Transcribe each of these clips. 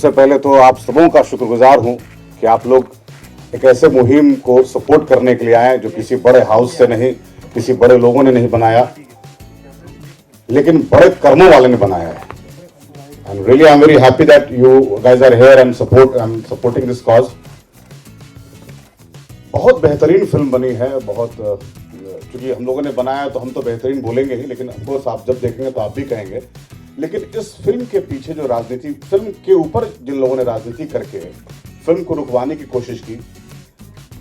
सबसे पहले तो आप सबों का शुक्रगुजार हूं कि आप लोग एक ऐसे मुहिम को सपोर्ट करने के लिए आए जो किसी बड़े हाउस से नहीं, किसी बड़े लोगों ने नहीं बनाया, लेकिन बड़े कर्मों वाले ने बनाया है। And really I am very happy that you guys are here and I am supporting this cause. बहुत बेहतरीन फिल्म बनी है। बहुत क्योंकि हम लोगों ने बनाया तो हम तो बेहतरीन बोलेंगे ही, लेकिन ऑफकोर्स आप जब देखेंगे तो आप भी कहेंगे। लेकिन इस फिल्म के पीछे जो राजनीति, फिल्म के ऊपर जिन लोगों ने राजनीति करके फिल्म को रुकवाने की कोशिश की,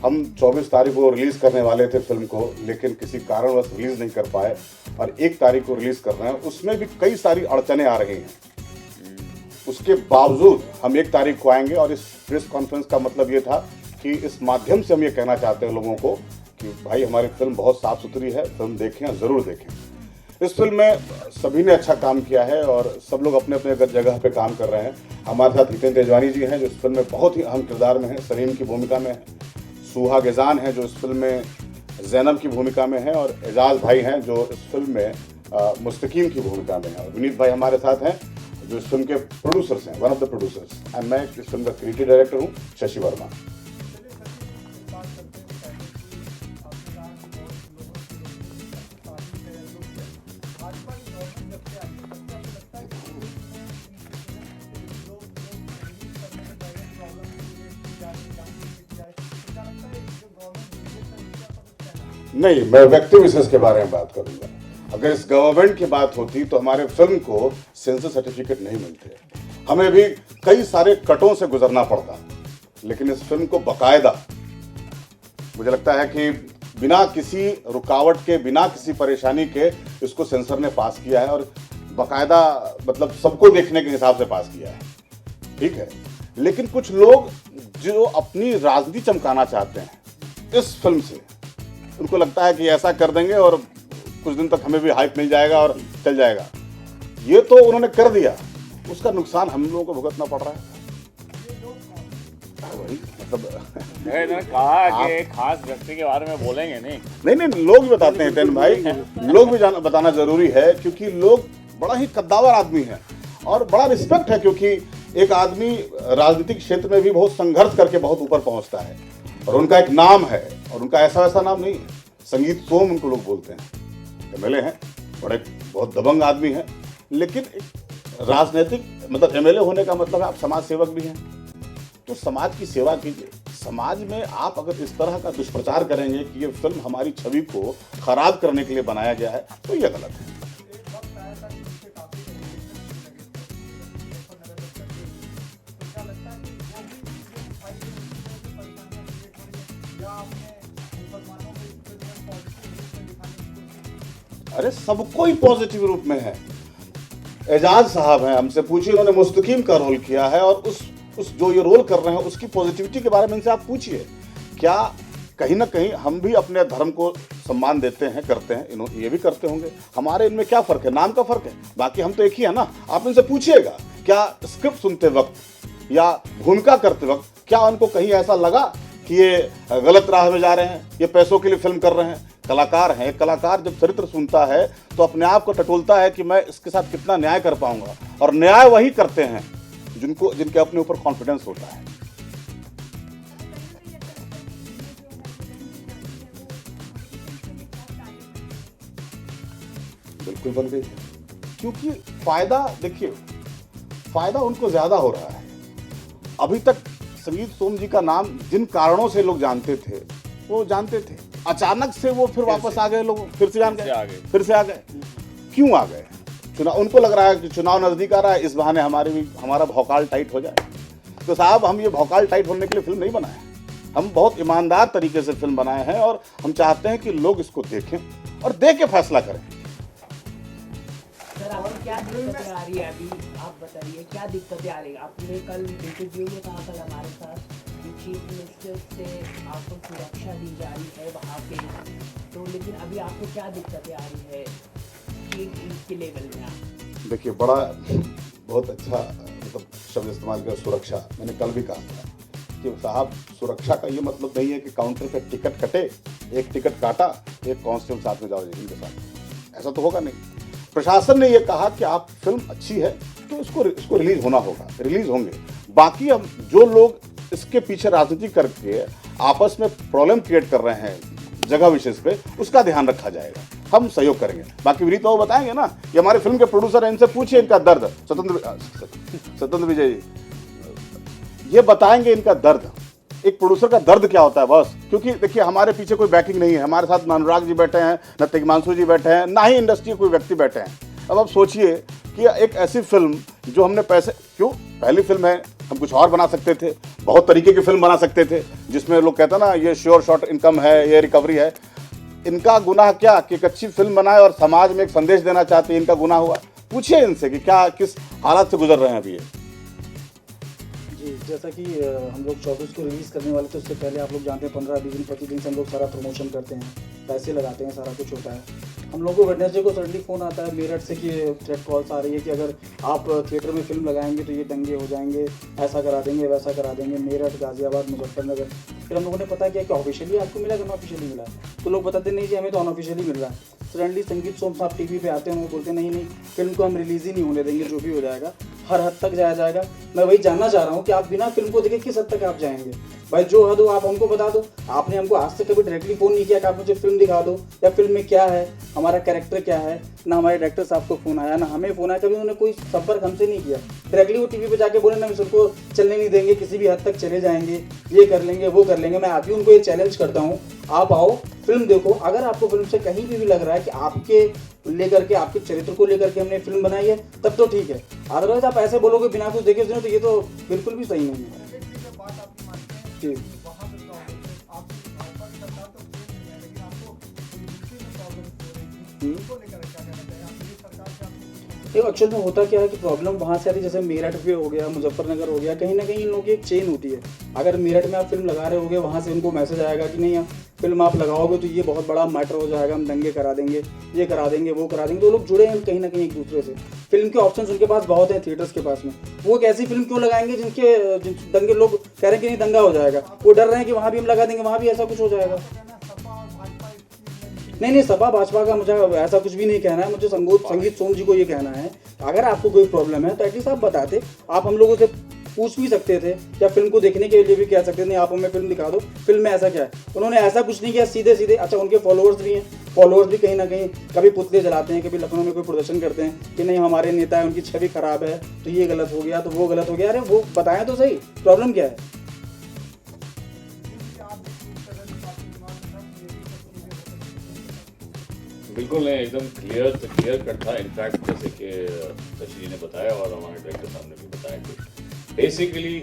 हम 24 तारीख को रिलीज करने वाले थे फिल्म को, लेकिन किसी कारणवश रिलीज नहीं कर पाए और 1 तारीख को रिलीज कर रहे हैं। उसमें भी कई सारी अड़चने आ रही हैं। उसके बावजूद हम 1 तारीख को आएंगे और इस प्रेस कॉन्फ्रेंस का मतलब ये था कि इस माध्यम से हम ये कहना चाहते हैं लोगों को कि भाई हमारी फिल्म बहुत साफ सुथरी है, फिल्म देखें, ज़रूर देखें। इस फिल्म में सभी ने अच्छा काम किया है और सब लोग अपने अपने जगह पे काम कर रहे हैं। हमारे साथ हितेन तेजवानी जी हैं जो इस फिल्म में बहुत ही अहम किरदार में हैं, सलीम की भूमिका में है। सुहा गेजान है जो इस फिल्म में जैनब की भूमिका में है, और एजाज भाई हैं जो इस फिल्म में मुस्तकीम की भूमिका में है। और विनीत भाई हमारे साथ हैं जो इस फिल्म के प्रोड्यूसर्स हैं, one of the producers. And मैं इस फिल्म का क्रिएटिव डायरेक्टर हूँ, शशि वर्मा। नहीं, मैं व्यक्ति विशेष के बारे में बात करूंगा। अगर इस गवर्नमेंट की बात होती तो हमारे फिल्म को सेंसर सर्टिफिकेट नहीं मिलते, हमें भी कई सारे कटों से गुजरना पड़ता। लेकिन इस फिल्म को बकायदा मुझे लगता है कि बिना किसी रुकावट के, बिना किसी परेशानी के इसको सेंसर ने पास किया है, और बकायदा मतलब सबको देखने के हिसाब से पास किया है। ठीक है, लेकिन कुछ लोग जो अपनी राजनीति चमकाना चाहते हैं इस फिल्म से, उनको लगता है कि ऐसा कर देंगे और कुछ दिन तक हमें भी हाइप मिल जाएगा और चल जाएगा। ये तो उन्होंने कर दिया, उसका नुकसान हम लोगों को भुगतना पड़ रहा है। वही मतलब कहा कि खास व्यक्ति के बारे में बोलेंगे नहीं, लोग भी बताते हैं तेन भाई, लोग भी बताना जरूरी है, क्योंकि लोग बड़ा ही कद्दावर आदमी है और बड़ा रिस्पेक्ट है, क्योंकि एक आदमी राजनीतिक क्षेत्र में भी बहुत संघर्ष करके बहुत ऊपर पहुंचता है और उनका एक नाम है, और उनका ऐसा वैसा नाम नहीं है। संगीत सोम उनको लोग बोलते हैं, एमएलए हैं, बड़े बहुत दबंग आदमी हैं। लेकिन राजनीतिक मतलब एमएलए होने का मतलब है आप समाज सेवक भी हैं, तो समाज की सेवा कीजिए। समाज में आप अगर इस तरह का दुष्प्रचार करेंगे कि ये फिल्म हमारी छवि को खराब करने के लिए बनाया गया है, तो ये गलत है। अरे सबको ही पॉजिटिव रूप में है। एजाज साहब हैं, हमसे पूछिए, उन्होंने मुस्तकीम का रोल किया है, और उस जो ये रोल कर रहे हैं उसकी पॉजिटिविटी के बारे में इनसे आप पूछिए। क्या कहीं ना कहीं हम भी अपने धर्म को सम्मान देते हैं, करते हैं, ये भी करते होंगे। हमारे इनमें क्या फ़र्क है? नाम का फ़र्क है, बाकी हम तो एक ही है ना। आप इनसे पूछिएगा, क्या स्क्रिप्ट सुनते वक्त या भूमिका करते वक्त क्या उनको कहीं ऐसा लगा कि ये गलत राह में जा रहे हैं, ये पैसों के लिए फिल्म कर रहे हैं? कलाकार हैं, एक कलाकार जब चरित्र सुनता है तो अपने आप को टटोलता है कि मैं इसके साथ कितना न्याय कर पाऊंगा, और न्याय वही करते हैं जिनके अपने ऊपर कॉन्फिडेंस होता है। बिल्कुल बन गई, क्योंकि फायदा देखिए, फायदा उनको ज्यादा हो रहा है। अभी तक संगीत सोम जी का नाम जिन कारणों से लोग जानते थे वो जानते थे, अचानक से वो फिर वापस आ गए, लोग फिर से फिर से आ गए। क्यों आ गए? चुनाव, उनको लग रहा है कि चुनाव नजदीक आ रहा है, इस बहाने हमारा भौकाल टाइट हो जाए। तो साहब, हम ये भौकाल टाइट होने के लिए फिल्म नहीं बनाए, हम बहुत ईमानदार तरीके से फिल्म बनाए हैं, और हम चाहते हैं कि लोग इसको देखें और देख के फैसला करें। सर, और क्या दिक्कतें आ रही है अभी आप बताइए, क्या दिक्कतें आ रही है? आपने कल इंटरव्यू में कहा कल हमारे साथ कि चीफ मिनिस्टर से आपको सुरक्षा दी जा रही है वहाँ पे, तो लेकिन अभी आपको क्या दिक्कतें आ रही है इसके लेवल में? आप देखिए, बड़ा बहुत अच्छा मतलब शब्द इस्तेमाल किया, सुरक्षा। मैंने कल भी कहा था कि साहब, सुरक्षा का ये मतलब नहीं है कि काउंटर पे टिकट कटे, एक टिकट काटा, एक कांस्टेबल साथ में जाओ इनके साथ, ऐसा तो होगा नहीं। प्रशासन ने ये कहा कि आप फिल्म अच्छी है तो इसको रिलीज होना होगा, रिलीज होंगे, बाकी अब जो लोग इसके पीछे राजनीति करके आपस में प्रॉब्लम क्रिएट कर रहे हैं जगह विशेष पे, उसका ध्यान रखा जाएगा, हम सहयोग करेंगे। बाकी विनीत बाबू बताएंगे ना, ये हमारे फिल्म के प्रोड्यूसर हैं, इनसे पूछिए इनका दर्द। स्वतंत्र विजय जी ये बताएंगे इनका दर्द, एक प्रोड्यूसर का दर्द क्या होता है बस। क्योंकि देखिए हमारे पीछे कोई बैकिंग नहीं है, हमारे साथ अनुराग जी बैठे हैं, न तिग्मांशु जी बैठे हैं, ना ही इंडस्ट्री के कोई व्यक्ति बैठे हैं। अब आप सोचिए कि एक ऐसी फिल्म जो हमने पैसे, क्यों पहली फिल्म है, हम कुछ और बना सकते थे, बहुत तरीके की फिल्म बना सकते थे जिसमें लोग कहते हैं ना ये श्योर शॉर्ट इनकम है, ये रिकवरी है। इनका गुनाह क्या कि एक अच्छी फिल्म बनाए और समाज में एक संदेश देना चाहते हैं, इनका गुनाह हुआ? पूछिए इनसे कि क्या किस हालात से गुजर रहे हैं अभी ये। जी, जैसा कि हम लोग 24 को रिलीज़ करने वाले थे, उससे पहले आप लोग जानते हैं 15-20 दिन 25 दिन से हम लोग सारा प्रमोशन करते हैं, पैसे लगाते हैं, सारा कुछ होता है। हम लोगों को वेडनेसडे को सडनली फ़ोन आता है मेरठ से कि थ्रेट कॉल्स आ रही है कि अगर आप थिएटर में फिल्म लगाएंगे तो ये दंगे हो जाएंगे, ऐसा करा देंगे, वैसा करा देंगे। मेरठ, गाज़ियाबाद, मुजफ्फरनगर। फिर हम लोगों ने पता किया कि ऑफिशियली आपको मिला कि अनऑफिशियली मिला, तो लोग बताते नहीं जी हमें तो अनऑफिशियली मिल रहा है। सडनली संगीत सोम साहब टीवी पे आते हैं, वो बोलते नहीं नहीं फिल्म को हम रिलीज़ ही नहीं होने देंगे, जो भी हो जाएगा हर हद तक जाया जाएगा। मैं वही जानना चाह रहा हूँ कि आप बिना फिल्म को देखे किस हद तक आप जाएंगे? भाई जो हद हो आप हमको बता दो। आपने हमको आज तक कभी डायरेक्टली फ़ोन नहीं किया कि आप मुझे फिल्म दिखा दो या फिल्म में क्या है, हमारा कैरेक्टर क्या है। ना हमारे डायरेक्टर साहब को फ़ोन आया, ना हमें फ़ोन आया, कभी उन्होंने कोई संपर्क हमसे नहीं किया। डायरेक्टली वो टीवी पे जाके बोले ना हम उसको चलने नहीं देंगे, किसी भी हद तक चले जाएंगे, ये कर लेंगे, वो कर लेंगे। मैं अभी उनको ये चैलेंज करता हूँ, आप आओ फिल्म देखो। अगर आपको फिल्म से कहीं भी लग रहा है कि आपके लेकर के, आपके चरित्र को लेकर के हमने फिल्म बनाई है, तब तो ठीक है। अदरवाइज आप ऐसे बोलोगे बिना कुछ देखे सुने, तो ये तो बिल्कुल भी सही नहीं है। जी ये एक्चुअल में होता क्या है कि प्रॉब्लम वहाँ से आती है, जैसे मेरठ पे हो गया, मुजफ्फरनगर हो गया, कहीं ना कहीं इन लोगों की एक चेन होती है। अगर मेरठ में आप फिल्म लगा रहे होगे, वहाँ से उनको मैसेज आएगा कि नहीं फिल्म आप लगाओगे तो ये बहुत बड़ा मैटर हो जाएगा, हम दंगे करा देंगे, ये करा देंगे, वो करा देंगे। तो लोग जुड़े हैं कहीं ना कहीं एक दूसरे से। फिल्म के ऑप्शंस उनके पास बहुत हैं थिएटर्स के पास में, वो एक ऐसी फिल्म क्यों लगाएंगे जिनके दंगे लोग कह रहे हैं कि नहीं दंगा हो जाएगा, वो डर रहे हैं कि वहाँ भी हम लगा देंगे, वहाँ भी ऐसा कुछ हो जाएगा। नहीं, सपा भाजपा का मुझे ऐसा कुछ भी नहीं कहना है, मुझे संगीत सोम जी को ये कहना है, अगर आपको कोई प्रॉब्लम है तो एटलीस्ट आप बताते। आप हम लोगों से पूछ भी सकते थे या फिल्म को देखने के लिए भी कह सकते थे, नहीं आप हमें फिल्म दिखा दो, फिल्म में ऐसा क्या है। उन्होंने ऐसा कुछ नहीं किया, सीधे सीधे। अच्छा उनके फॉलोअर्स भी हैं, फॉलोअर्स भी कहीं ना कहीं कभी पुतले जलाते हैं, कभी लखनऊ में कोई प्रदर्शन करते हैं कि नहीं हमारे नेता है, उनकी छवि खराब है, तो ये गलत हो गया, तो वो गलत हो गया। अरे वो बताएं तो सही, प्रॉब्लम क्या है? बिल्कुल नहीं, एकदम क्लियर कट था। इनफैक्ट जैसे कि शशि जी ने बताया और हमारे डायरेक्टर साहब ने भी बताया कि बेसिकली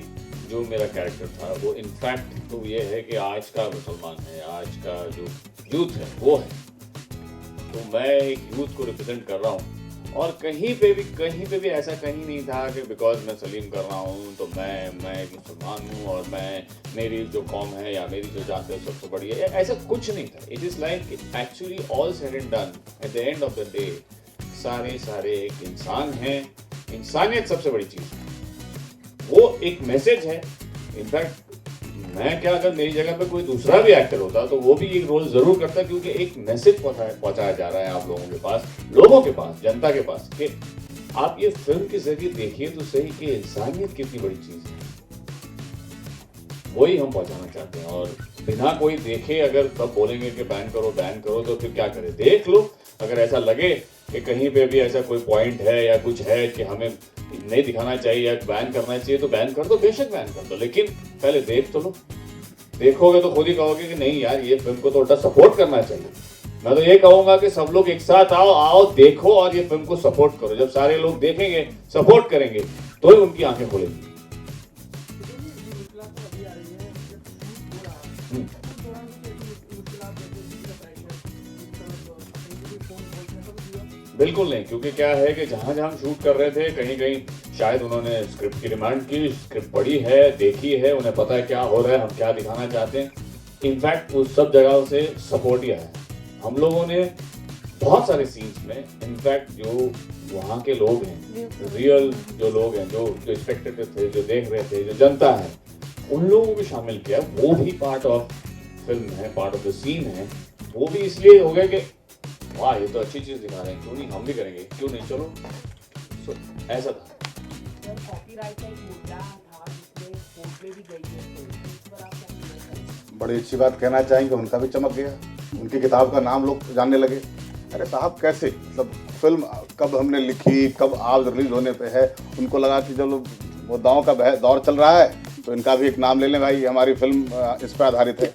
जो मेरा कैरेक्टर था वो इनफैक्ट तो ये है कि आज का मुसलमान है, आज का जो यूथ है वो है, तो मैं एक यूथ को रिप्रेजेंट कर रहा हूँ। और कहीं पे भी ऐसा कहीं नहीं था कि बिकॉज मैं सलीम कर रहा हूँ तो मैं एक मुसलमान हूँ और मेरी जो कौम है या मेरी जो जात है सबसे बड़ी है, ऐसा कुछ नहीं था। It is like actually all said and done, at the end of the day सारे एक इंसान हैं, इंसानियत सबसे बड़ी चीज़ है, वो एक मैसेज है। इनफैक्ट मैं क्या, अगर मेरी जगह पे कोई दूसरा भी एक्टर होता तो वो भी एक रोल जरूर करता, क्योंकि एक मैसेज पहुंचाया जा रहा है आप लोगों के पास, जनता के पास, कि आप ये फिल्म के जरिए देखिए तो सही कि इंसानियत कितनी बड़ी चीज है, वही हम पहुंचाना चाहते हैं। और बिना कोई देखे अगर तब बोलेंगे कि बैन करो तो फिर क्या करें? देख लो, अगर ऐसा लगे कि कहीं पे भी ऐसा कोई पॉइंट है या कुछ है कि हमें नहीं दिखाना चाहिए या बैन करना चाहिए तो बैन कर दो, बेशक बैन कर दो, लेकिन पहले देख तो लो। देखोगे तो खुद ही कहोगे कि नहीं यार ये फिल्म को तो उल्टा सपोर्ट करना चाहिए। मैं तो ये कहूंगा कि सब लोग एक साथ आओ देखो और ये फिल्म को सपोर्ट करो। जब सारे लोग देखेंगे, सपोर्ट करेंगे, तो ही उनकी आंखें खुलेंगी। बिल्कुल नहीं, क्योंकि क्या है कि जहाँ हम शूट कर रहे थे कहीं शायद उन्होंने स्क्रिप्ट की डिमांड की, स्क्रिप्ट पढ़ी है, देखी है, उन्हें पता है क्या हो रहा है, हम क्या दिखाना चाहते हैं। इनफैक्ट उस सब जगहों से सपोर्ट ही आया। हम लोगों ने बहुत सारे सीन्स में इनफैक्ट जो वहाँ के लोग हैं, रियल जो लोग हैं, जो स्पेक्टेटर थे, जो देख रहे थे, जो जनता है, उन लोगों को भी शामिल किया। वो भी पार्ट ऑफ फिल्म है, पार्ट ऑफ द सीन है। वो भी इसलिए हो गया कि वाह ये तो अच्छी चीज दिखा रहे हैं, क्यों नहीं हम भी करेंगे, क्यों नहीं, चलो। ऐसा था। कॉपीराइट का एक मुद्दा था पे भी गई है, तो इस पर आप क्या कहेंगे? बड़ी अच्छी बात कहना चाहेंगे, उनका भी चमक गया, उनकी किताब का नाम लोग जानने लगे। अरे साहब कैसे, मतलब फिल्म कब हमने लिखी, कब आज रिलीज होने पे है, उनको लगा कि जब वो दांव का दौर चल रहा है तो इनका भी एक नाम ले लें भाई, हमारी फिल्म इस पर आधारित है।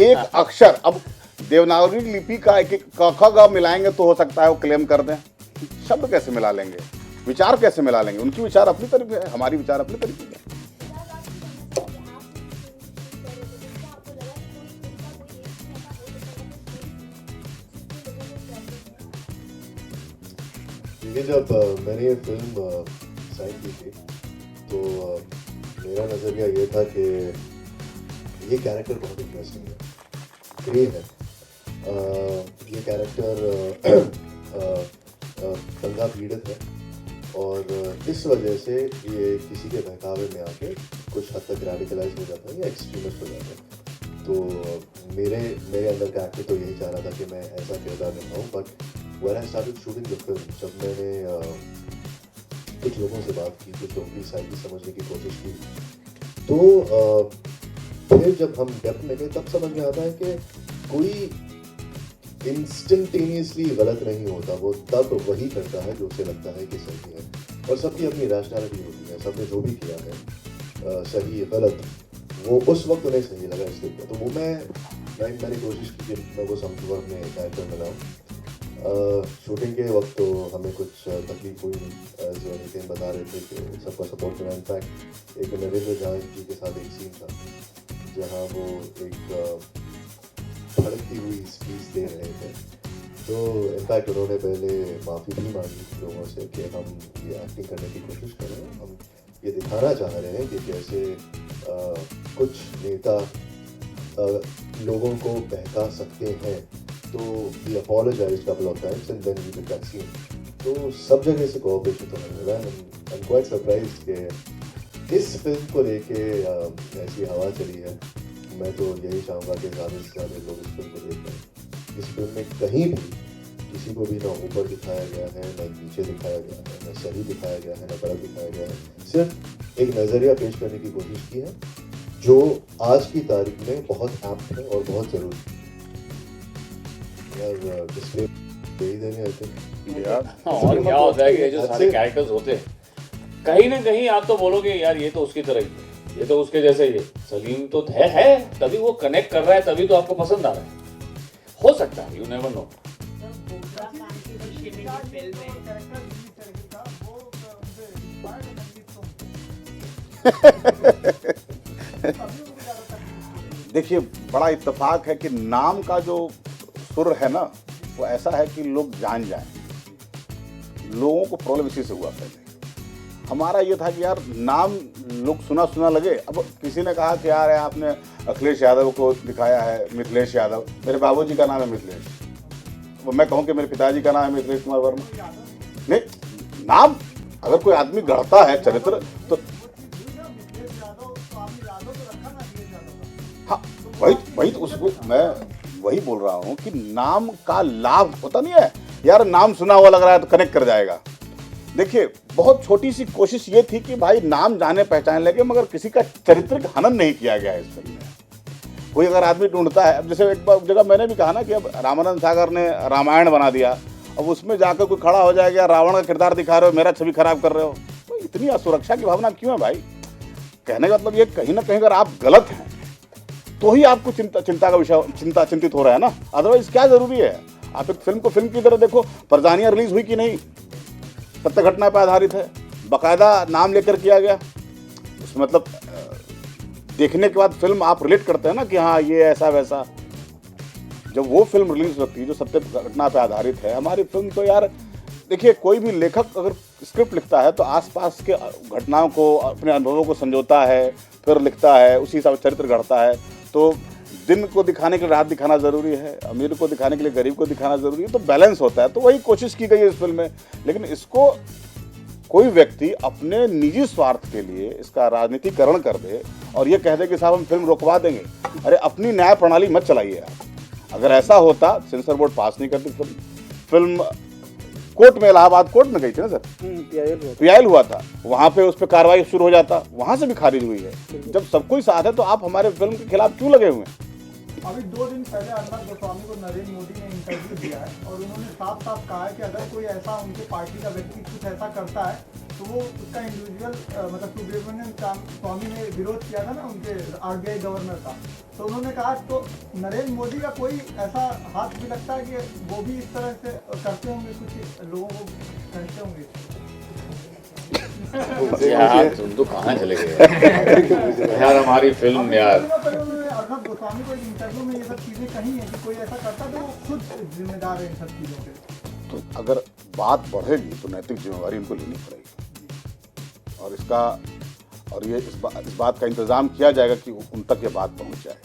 एक अक्षर, अब देवनागरी लिपि का एक एक क ख ग मिलाएंगे तो हो सकता है वो क्लेम कर दें, शब्द कैसे मिला लेंगे, विचार कैसे मिला लेंगे, उनकी विचार अपनी तरीके है, हमारी विचार अपनी तरीके है। ये जब मैंने ये फिल्म साइन की थी तो मेरा नज़रिया ये था कि ये कैरेक्टर बहुत इंटरेस्टिंग है, ग्रे है। ये कैरेक्टर दंगा पीड़ित है और इस वजह से ये किसी के बहकावे में आके कुछ हद तक रेडिकलाइज हो जाता है या एक्सट्रीमिस्ट हो जाता है। तो मेरे अंदर का एक्टर तो यही चाह रहा था कि मैं ऐसा किरदार निभाऊँ। But when I started shooting the film, जब मैंने कुछ लोगों से बात की, कुछ लोगों की साइकी समझने की कोशिश की, तो फिर जब हम डेप्थ में गए तब समझ में आता है कि कोई इंस्टेंटेनियसली गलत नहीं होता, वो तब वही करता है जो उसे लगता है कि सही है। और सबकी अपनी रैशनैलिटी होती है, सबने जो भी किया है सही गलत, वो उस वक्त उन्हें सही लगा इसलिए। तो वो मैंने कोशिश की कि मैं वो समझूँ, अपने कैरेक्टर में लाऊँ। शूटिंग के वक्त तो हमें कुछ तकलीफ हुई नहीं, जो नितिन बता रहे थे कि सबका सपोर्ट करना। इनफैक्ट एक नरेंद्र जहाज जी के साथ एक सीन था जहां वो एक भड़कती हुई स्पीच दे रहे थे, तो इनफैक्ट उन्होंने पहले माफ़ी भी मांगी लोगों से कि हम ये एक्टिंग करने की कोशिश कर रहे हैं, हम ये दिखाना चाह रहे हैं कि कैसे कुछ नेता लोगों को बहका सकते हैं। तो we apologized couple of times and then we did that scene. तो सब जगह से कोऑपरेशन तो मिल रहा है। I'm quite surprised कि इस फिल्म को लेके ऐसी हवा चली है। मैं तो यही चाहूँगा कि ज़्यादा से ज़्यादा लोग इस फिल्म को देखें। इस फिल्म में कहीं भी किसी को भी ना ऊपर दिखाया गया है, ना नीचे दिखाया गया है, ना सही दिखाया गया है, ना गलत दिखाया गया है। सिर्फ एक नज़रिया पेश करने की कोशिश की है जो आज की तारीख में बहुत ऐप्ट है और बहुत ज़रूरी है। यार डिस्प्ले यही देंगे यार और क्या होता है कि जो सारे कैरेक्टर्स होते हैं कहीं ना कहीं आप तो बोलोगे यार ये तो उसकी तरह ही है, ये तो उसके जैसे ही है। सलीम तो है तभी वो कनेक्ट कर रहा है, तभी तो आपको पसंद आ रहा है। हो सकता है, यू नेवर नो। देखिए बड़ा इत्तेफाक है कि नाम का जो सुर है ना वो ऐसा है कि लोग जान जाएं। लोगों को प्रॉब्लम इसी से हुआ पहले। हमारा ये था कि यार नाम लोग सुना सुना लगे। अब किसी ने कहा कि यार आपने अखिलेश यादव को दिखाया है, मिथिलेश यादव, मेरे बाबूजी का नाम है मिथिलेश, वो मैं कहूँ कि मेरे पिताजी का नाम है मिथिलेश कुमार वर्मा। नहीं, नाम अगर कोई आदमी गढ़ता है चरित्र तो हाँ वही तो उसको मैं वही बोल रहा हूँ कि नाम का लाभ होता नहीं है यार, नाम सुना हुआ लग रहा है तो कनेक्ट कर जाएगा। देखिए बहुत छोटी सी कोशिश ये थी कि भाई नाम जाने पहचान लगे, मगर किसी का चरित्र हनन नहीं किया गया है इस फिल्म में। कोई अगर आदमी ढूंढता है, अब जैसे एक बार जगह मैंने भी कहा ना कि अब रामानंद सागर ने रामायण बना दिया, अब उसमें जाकर कोई खड़ा हो जाएगा रावण का किरदार दिखा रहे हो, मेरा छवि खराब कर रहे हो, तो इतनी असुरक्षा की भावना क्यों है भाई? कहने का मतलब ये कहीं ना कहीं अगर आप गलत हैं तो ही आपको चिंता का विषय चिंतित हो रहा है ना, अदरवाइज क्या जरूरी है? आप एक फिल्म को फिल्म की तरह देखो। परजानिया रिलीज हुई कि नहीं, सत्य घटना पर आधारित है, बाकायदा नाम लेकर किया गया। उसमें मतलब देखने के बाद फिल्म आप रिलेट करते हैं ना कि हाँ ये ऐसा वैसा। जब वो फिल्म रिलीज होती है जो सत्य घटना पर आधारित है, हमारी फिल्म तो यार देखिए कोई भी लेखक अगर स्क्रिप्ट लिखता है तो आसपास के घटनाओं को, अपने अनुभवों को संजोता है, फिर लिखता है, उसी हिसाब से चरित्र गढ़ता है। तो दिन को दिखाने के लिए रात दिखाना ज़रूरी है, अमीर को दिखाने के लिए गरीब को दिखाना ज़रूरी है, तो बैलेंस होता है। तो वही कोशिश की गई है इस फिल्म में। लेकिन इसको कोई व्यक्ति अपने निजी स्वार्थ के लिए इसका राजनीतिकरण कर दे और ये कह दे कि साहब हम फिल्म रोकवा देंगे, अरे अपनी न्याय प्रणाली मत चलाइए आप। अगर ऐसा होता, सेंसर बोर्ड पास नहीं करती फिल्म कोर्ट में, इलाहाबाद कोर्ट में गई थी ना सर, PIL हुआ था। पीआईएल हुआ था, वहां पे उस पर कार्रवाई शुरू हो जाता, वहां से भी खारिज हुई है। जब सब कोई साथ है तो आप हमारे फिल्म के खिलाफ क्यों लगे हुए हैं? अभी 2 दिन पहले अर्नब गोस्वामी को नरेंद्र मोदी ने इंटरव्यू दिया है और उन्होंने साफ साफ कहा है कि अगर कोई ऐसा उनके पार्टी का व्यक्ति कुछ ऐसा करता है तो वो उसका इंडिविजुअल मतलब सुब्रमण्यम स्वामी ने विरोध किया था ना उनके RBI गवर्नर का, तो उन्होंने कहा तो नरेंद्र मोदी का कोई ऐसा हाथ भी लगता है कि वो भी इस तरह से करते होंगे, कुछ लोगों को कहते होंगे। यार तुम तो कहाँ चले गए यार, हमारी फिल्म यार। उन्होंने अर्नब गोस्वामी को एक इंटरव्यू में ये सब चीजें कही है कि कोई ऐसा करता तो वो खुद जिम्मेदार है इन सब चीजों के। तो अगर बात बढ़ेगी तो नैतिक जिम्मेवारी उनको लेनी पड़ेगी, और ये इस बात का इंतजाम किया जाएगा कि उन तक ये बात पहुंच जाए।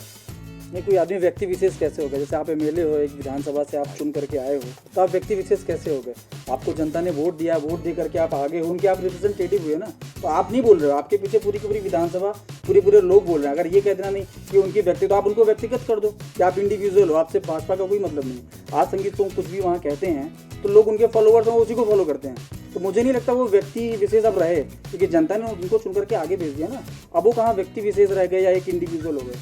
नहीं, कोई आदमी व्यक्ति विशेष कैसे हो गया? जैसे आप MLA हो, एक विधानसभा से आप चुन करके आए हो, तो आप व्यक्ति विशेष कैसे हो गए? आपको जनता ने वोट दिया, वोट दे करके आप आगे हो, उनके आप रिप्रेजेंटेटिव हुए ना, तो आप नहीं बोल रहे हो, आपके पीछे पूरी की पूरी विधानसभा पूरे लोग बोल रहे हैं। अगर ये कह देना नहीं कि उनकी व्यक्ति, तो आप उनको व्यक्तिगत कर दो कि आप इंडिविजुअल हो, आपसे भाजपा का कोई मतलब नहीं। आज संगीत सोम कुछ भी वहाँ कहते हैं तो लोग उनके फॉलोअर्स हैं, उसी को फॉलो करते हैं। तो मुझे नहीं लगता वो व्यक्ति विशेष अब रहे, क्योंकि जनता ने उनको चुन करके आगे भेज दिया ना। अब वो कहाँ व्यक्ति विशेष रह गए या एक इंडिविजुअल हो गए?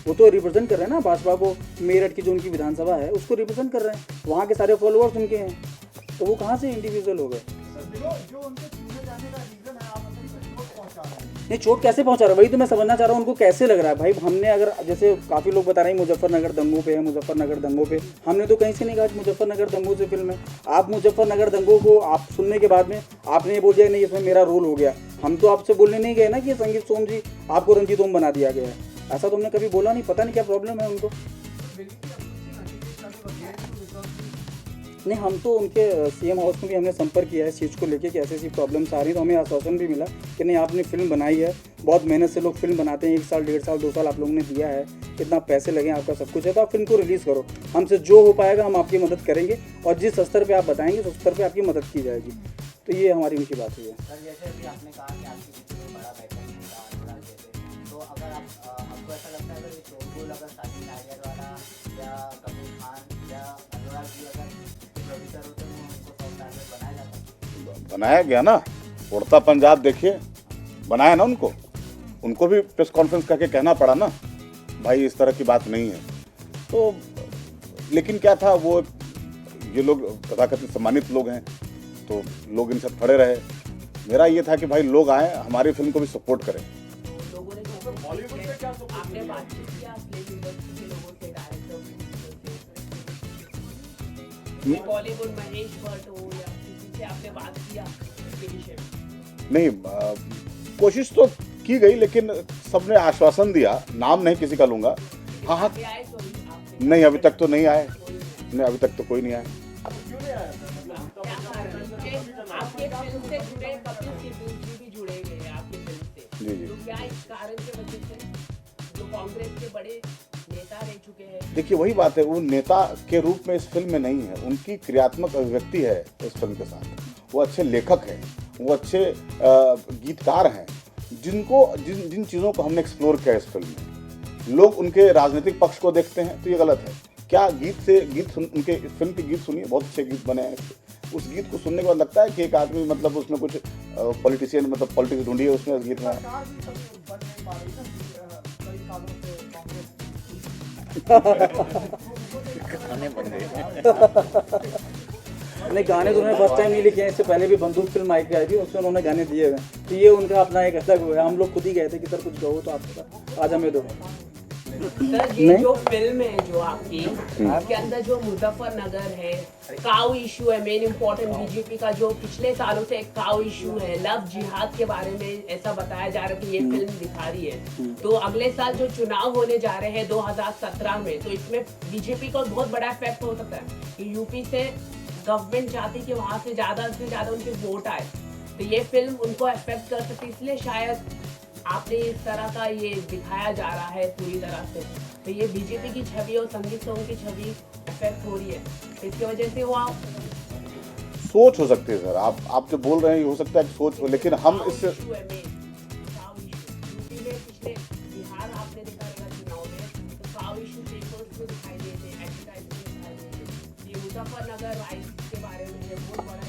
वो तो रिप्रेजेंट कर रहे हैं ना भाजपा को, मेरठ की जो उनकी विधानसभा है उसको रिप्रेजेंट कर रहे हैं, वहाँ के सारे फॉलोअर्स उनके हैं, तो वो कहाँ से इंडिविजुअल हो गए? जो उनके चुने जाने का रीजन है, आप चोट पहुंचा रहे हैं। नहीं, चोट कैसे पहुंचा रहा है वही तो मैं समझना चाह रहा हूँ। उनको कैसे लग रहा है भाई? हमने अगर जैसे काफ़ी लोग बता रहे हैं मुजफ्फरनगर दंगों पे है, मुजफ्फरनगर दंगों पे, हमने तो कहीं से नहीं कहा मुजफ्फरनगर दंगों से फिल्म है। आप मुजफ्फरनगर दंगों को आप सुनने के बाद में आपने ये बोल दिया नहीं इसमें मेरा रोल हो गया। हम तो आपसे बोलने नहीं गए ना कि संगीत सोम जी आपको रंजीत ओम बना दिया गया है, ऐसा तो हमने कभी बोला नहीं। पता नहीं क्या प्रॉब्लम है उनको। नहीं, हम तो उनके CM हाउस में भी हमने संपर्क किया है इस चीज़ को लेके कि ऐसी प्रॉब्लम्स आ रही, तो हमें आश्वासन भी मिला कि नहीं आपने फिल्म बनाई है, बहुत मेहनत से लोग फिल्म बनाते हैं, 1 साल 1.5 साल 2 साल आप लोगों ने दिया है, कितना पैसे लगे आपका सब कुछ है, तो आप फिल्म को रिलीज़ करो, हमसे जो हो पाएगा हम आपकी मदद करेंगे और जिस स्तर पर आप बताएंगे उस स्तर पर आपकी मदद की जाएगी। तो ये हमारी उनकी बात हुई है। सर जैसे अभी आपने कहा कि आपकी किसी में बड़ा बैठक था अनुराग जैसे, तो अगर आपको ऐसा लगता है कि शोरगुल अगर साजिद नायर वाला या कपूर खान या अनुराग जी अगर प्रोड्यूसर होते तो उनको सॉफ्ट टारगेट बनाया जाता? बनाया गया ना, उड़ता पंजाब देखिए, बनाया ना उनको भी प्रेस कॉन्फ्रेंस करके कहना पड़ा ना भाई इस तरह की बात नहीं है। तो लेकिन क्या था, वो ये लोग तथाकथित सम्मानित लोग हैं तो लोग इनसे खड़े रहे। मेरा ये था कि भाई लोग आए हमारी फिल्म को भी सपोर्ट करें। लोगों ने जो बॉलीवुड में क्या आपने बातचीत किया फिल्म इंडस्ट्री के लोगों से, डायरेक्टर, बॉलीवुड महेश भट्ट हो या किसी से आपने बात किया इसके विषय में? नहीं, कोशिश तो की गई लेकिन सबने आश्वासन दिया, नाम नहीं किसी का लूंगा। हाँ, आगे आए तो आपने? नहीं अभी तक तो नहीं आए, नहीं अभी तक तो कोई नहीं आया। आपके फिल्म से जुड़े कपिल सिब्बल जी भी जुड़े हुए हैं आपकी फिल्म से, जी। तो क्या इस कारण की वजह से जो कांग्रेस के बड़े नेता रह चुके हैं? देखिए वही बात है, वो नेता के रूप में इस फिल्म में नहीं है, उनकी क्रियात्मक अभिव्यक्ति है इस फिल्म के साथ। वो अच्छे लेखक हैं, वो अच्छे गीतकार हैं, जिन चीज़ों को हमने एक्सप्लोर किया इस फिल्म में। लोग उनके राजनीतिक पक्ष को देखते हैं तो ये गलत है। क्या उनके फिल्म के गीत सुनिए, बहुत अच्छे गीत बने हैं। उस गीत को सुनने के बाद लगता है कि एक आदमी मतलब उसमें कुछ पॉलिटिशियन मतलब पॉलिटिक्स ढूंढी है उसमें उस गीत में। सरकार भी कभी बन नहीं पा रही ना कई सालों से कांग्रेस। नहीं, गाने तो उन्होंने फर्स्ट टाइम नहीं लिखे हैं, इससे पहले भी बंदूक फिल्म आई थी उसमें उन्होंने गाने दिए हुए हैं, तो ये उनका अपना एक अलग हुआ है। हम लोग खुद ही गए थे कि सर कुछ गाओ तो आप आज हमें दो। सर ये जो फिल्म है जो आपकी, आपके अंदर जो मुजफ्फरनगर है, काउ इशू है, मेन इम्पोर्टेंट बीजेपी का जो पिछले सालों से एक काउ इशू है, लव जिहाद के बारे में ऐसा बताया जा रहा है कि ये फिल्म दिखा रही है। तो अगले साल जो चुनाव होने जा रहे हैं 2017 में, तो इसमें बीजेपी को बहुत बड़ा इफेक्ट हो सकता है कि यूपी से गवर्नमेंट चाहती कि वहाँ से ज्यादा उनके वोट आए, तो ये फिल्म उनको अफेक्ट कर सकती है। इसलिए शायद आपने इस तरह का ये दिखाया जा रहा है पूरी तरह से, तो ये बीजेपी की छवि और संगीत सोम की छवि अफेक्ट हो रही है, तो इसकी वजह से वो सोच हो सकती है सर, आप जो बोल रहे हैं ये हो सकता है कि सोच हो, लेकिन हम इससे यूपी में पिछले बिहार आपने देखा रहेगा चुनाव में, तो काउ इशू पेपर्स में दिखाई दिए थे, एडवर्टाइजमेंट दिखाई दिए थे। ये मुजफ्फरनगर राइट्स के बारे में बहुत बड़ा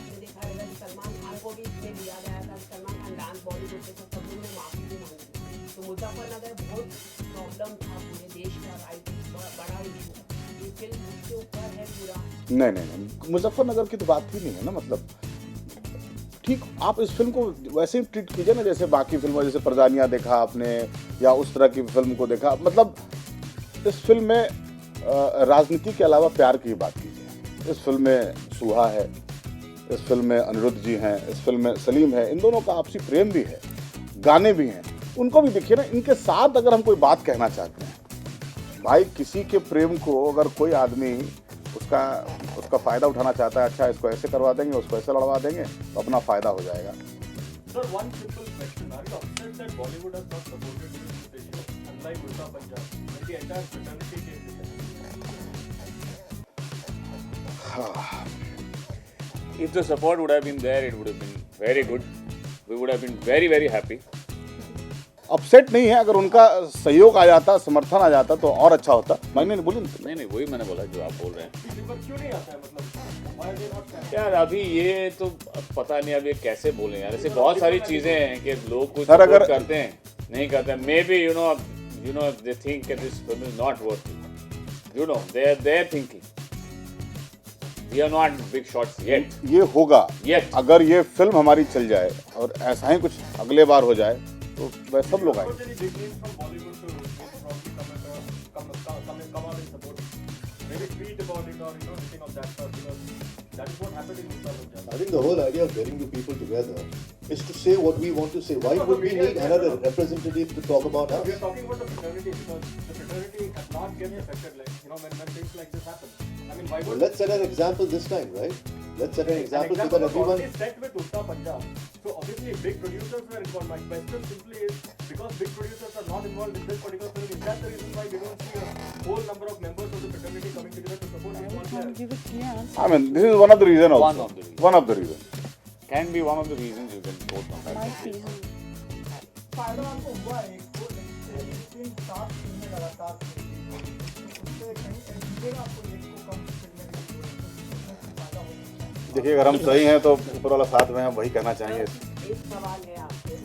आपने देखा रहेगा कि सलमान खान को भी इसमें लिया गया था, सलमान खान डांस बॉलीवुड के सब लोगों ने माफ़ी भी मांगी थी। तो मुजफ्फरनगर बहुत प्रॉब्लम था पूरे देश का, राइट, बड़ा इशू। ये फिल्म उसके ऊपर है पूरा। नहीं, मुजफ्फरनगर की तो बात ही नहीं है ना। मतलब ठीक, आप इस फिल्म को वैसे ही ट्रीट कीजिए ना जैसे बाकी फिल्मों, जैसे प्रजानिया देखा आपने या उस तरह की फिल्म को देखा। मतलब इस फिल्म में राजनीति के अलावा प्यार की बात कीजिए। इस फिल्म में सुहा है, इस फिल्म में अनिरुद्ध जी हैं, इस फिल्म में सलीम है, इन दोनों का आपसी प्रेम भी है, गाने भी हैं, उनको भी देखिए ना। इनके साथ अगर हम कोई बात कहना चाहते हैं, भाई किसी के प्रेम को अगर कोई आदमी उसका फ़ायदा उठाना चाहता है, अच्छा इसको ऐसे करवा देंगे, उसको ऐसे लड़वा देंगे, तो अपना फ़ायदा हो जाएगा। Sir, one simple question. Are you upset that Bollywood has not supported you in this issue, unlike Ulta Punjab, when the entire fraternity came together? If the support would have been there, it would have been very good. We would have been very, very happy. Upset नहीं है, अगर उनका सहयोग आ जाता, समर्थन आ जाता तो और अच्छा होता। मैंने बोली नहीं, वही मैंने बोला जो आप बोल रहे हैं। पर क्यों नहीं आता है, मतलब why are they not standing? यार अभी ये तो अब पता नहीं अब ये कैसे बोले यार। ऐसे बहुत सारी चीजें हैं कि लोग कुछ सर, अगर- support करते हैं, नहीं करते। May be you know they think that this film is not worth it. You know, they are thinking. We are not big shots yet. ये होगा Yet. अगर ये फिल्म हमारी चल जाए और ऐसा ही कुछ अगले बार हो जाए तो वह सब लोग आएंगे। Any big names from Bollywood to probably come out and support. Maybe tweet about it or anything of that sort, because that is what happened in Ulta Punjab. I think the whole idea of getting the people together is to say what we want to say. Why would we need another representative to talk about We are us? talking about the fraternity because the fraternity has not get affected, like when things like this happen. I mean, why Well, would let's set an example this time, right? Let's set an an example so example that was everyone. already set with Ulta Punjab. So obviously big producers were involved. My question simply is, because big producers are not involved in this particular film, is that the reason why we don't see a whole number of members of the fraternity coming together to support this one player? I mean, this is one of the reason also. One of the reason. One of the reason. Can be one of the reasons you can quote on that. फायदा आपको हुआ है एक तो, लेकिन 7 फिल्में लगातार तो उससे कहीं एडमिटेगा आपको एक को कम फिल्में फायदा हो सकता है। देखिए, अगर हम सही हैं तो ऊपर वाला साथ में हम वही कहना चाहेंगे। एक सवाल है आपसे,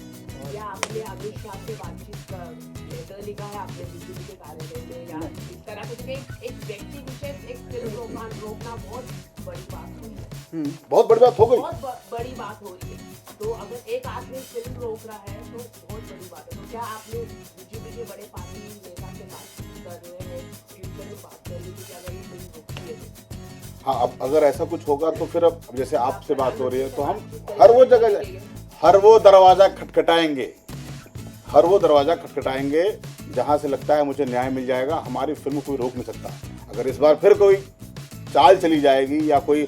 क्या आपने अमित शाह से बातचीत कर लेटर लिखा है आपने बीजेपी के कार्यालय में, या इस तरह कुछ? एक व्यक्ति विशेष एक फिल्म रोकना बहुत बड़ी बात हुई है, बहुत बड़ी बात हो गई। बहुत बड़ी बात हो रही है। तो अगर एक आदमी फिल्म रोक रहा है तो बहुत बड़ी बात है। तो क्या आपने बीजेपी के बड़े पार्टी नेता से बात कर रहे हैं, फ्यूचर में बात कर रही थी कि अगर ये फिल्म रोकती है तो? हाँ, अब अगर ऐसा कुछ होगा तो फिर अब जैसे आपसे बात हो रही है तो हम हर वो दरवाज़ा खटखटाएंगे, हर वो दरवाज़ा खटखटाएंगे जहाँ से लगता है मुझे न्याय मिल जाएगा। हमारी फिल्म कोई रोक नहीं सकता। अगर इस बार फिर कोई चाल चली जाएगी या कोई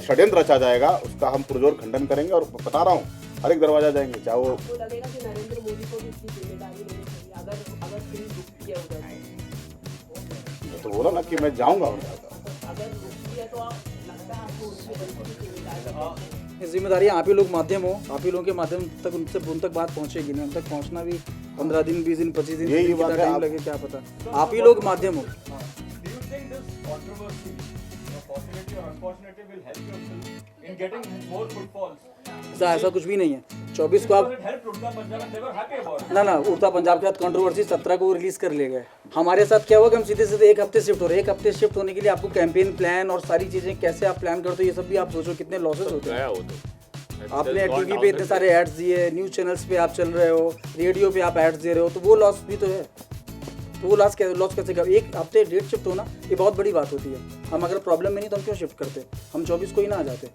षड्यंत्र रचा जाएगा, उसका हम पुरजोर खंडन करेंगे। और बता रहा हूँ, हर एक दरवाजा जाएंगे, चाहे वो। आपको लगेगा कि नरेंद्र मोदी को भी इसकी जिम्मेदारी लेनी चाहिए अगर फिल्म रुकती है उधर? तो बोला ना कि मैं जाऊँगा उनका। अगर रुकती है तो आप लगता है आपको उसकी बड़ी जिम्मेदारी? जिम्मेदारी आप ही लोग माध्यम हो, आप ही लोगों के माध्यम तक उन तक बात पहुंचेगी नहीं। उन तक पहुंचना भी 15 दिन, 20 दिन, 25 दिन, यही बात है, टाइम आप- लगे क्या पता। आप ही लोग माध्यम हो। Do you think this controversy, fortunately or unfortunately, will help your film in getting more footfalls? ऐसा कुछ भी नहीं है। 24 को आप Because it helped Ulta Punjab and they were happy about it. ना उड़ता पंजाब के साथ कंट्रोवर्सी 17 को रिलीज कर ले गए। हमारे साथ क्या हुआ कि हम सीधे सीधे एक हफ्ते शिफ्ट हो रहे हैं। एक हफ्ते शिफ्ट होने के लिए आपको कैंपेन प्लान और सारी चीजें कैसे आप प्लान करते हो, ये सब भी आप सोचो कितने लॉसेस होते हैं। गया वो तो आपने टीवी पे इतने सारे एड्स दिए, न्यूज़ चैनल्स पे आप चल रहे हो, रेडियो पे आप एड्स दे रहे हो, तो वो लॉस भी तो है। तो वो लॉस कैसे कर, एक हफ्ते डेट शिफ्ट होना ये बहुत बड़ी बात होती है। हम अगर प्रॉब्लम में नहीं तो हम क्यों शिफ्ट करते, हम 24 को ही ना आ जाते।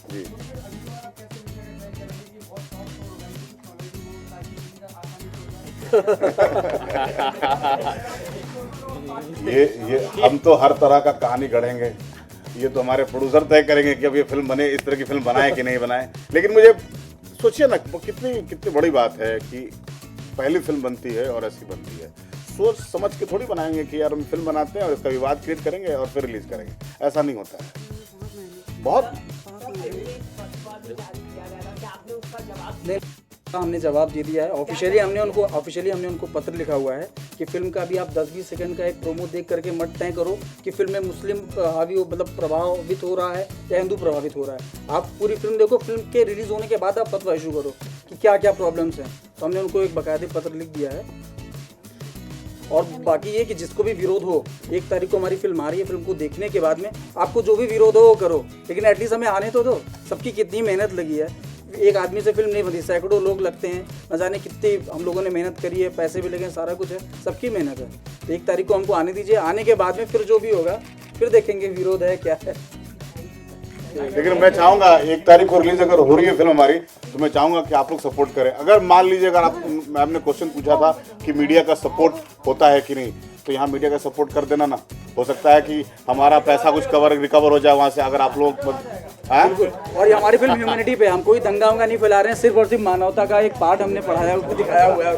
जी, ये हम तो हर तरह का कहानी गढ़ेंगे। ये तो हमारे प्रोड्यूसर तय करेंगे कि अब ये फिल्म बने, इस तरह की फिल्म बनाए कि नहीं बनाए। लेकिन मुझे सोचिए ना, वो कितनी बड़ी बात है कि पहली फिल्म बनती है और ऐसी बनती है। सोच समझ के थोड़ी बनाएंगे कि यार हम फिल्म बनाते हैं और इसका विवाद क्रिएट करेंगे और फिर रिलीज करेंगे, ऐसा नहीं होता है। बहुत जारी किया गया था, क्या आपने उसका जवाब नहीं। हमने जवाब दे दिया है। ऑफिशियली हमने उनको पत्र लिखा हुआ है कि फिल्म का भी आप 10-20 सेकंड का एक प्रोमो देख करके मत तय करो कि फिल्म में मुस्लिम मतलब प्रभावित हो रहा है या हिंदू प्रभावित हो रहा है। आप पूरी फिल्म देखो, फिल्म के रिलीज होने के बाद आप फतवा इशू करो कि क्या क्या प्रॉब्लम्स हैं। तो हमने उनको एक बाकायदे पत्र लिख दिया है। और बाकी ये कि जिसको भी विरोध हो, 1 तारीख को हमारी फिल्म आ रही है, फिल्म को देखने के बाद में आपको जो भी विरोध हो वो करो, लेकिन एटलीस्ट हमें आने तो दो। सबकी कितनी मेहनत लगी है, एक आदमी से फिल्म नहीं बनती, सैकड़ों लोग लगते हैं, न जाने कितनी हम लोगों ने मेहनत करी है, पैसे भी लगे हैं, सारा कुछ है, सबकी मेहनत है। तो 1 तारीख को हमको आने दीजिए, आने के बाद में फिर जो भी होगा फिर देखेंगे विरोध है क्या है। लेकिन मैं चाहूंगा 1 तारीख को रिलीज अगर हो रही है फिल्म हमारी, तो मैं चाहूंगा कि आप लोग सपोर्ट करें। अगर मान लीजिए, अगर आप, मैम ने क्वेश्चन पूछा था कि मीडिया का सपोर्ट होता है कि नहीं, तो यहाँ मीडिया का सपोर्ट कर देना ना। हो सकता है कि हमारा पैसा कुछ रिकवर हो जाए वहाँ से, अगर आप लोग बिल्कुल। और ये हमारी फिल्म ह्यूमैनिटी पे, हम कोई दंगा वंगा नहीं फैला रहे हैं, सिर्फ और सिर्फ मानवता का एक पार्ट हमने पढ़ाया, उसको दिखाया हुआ है।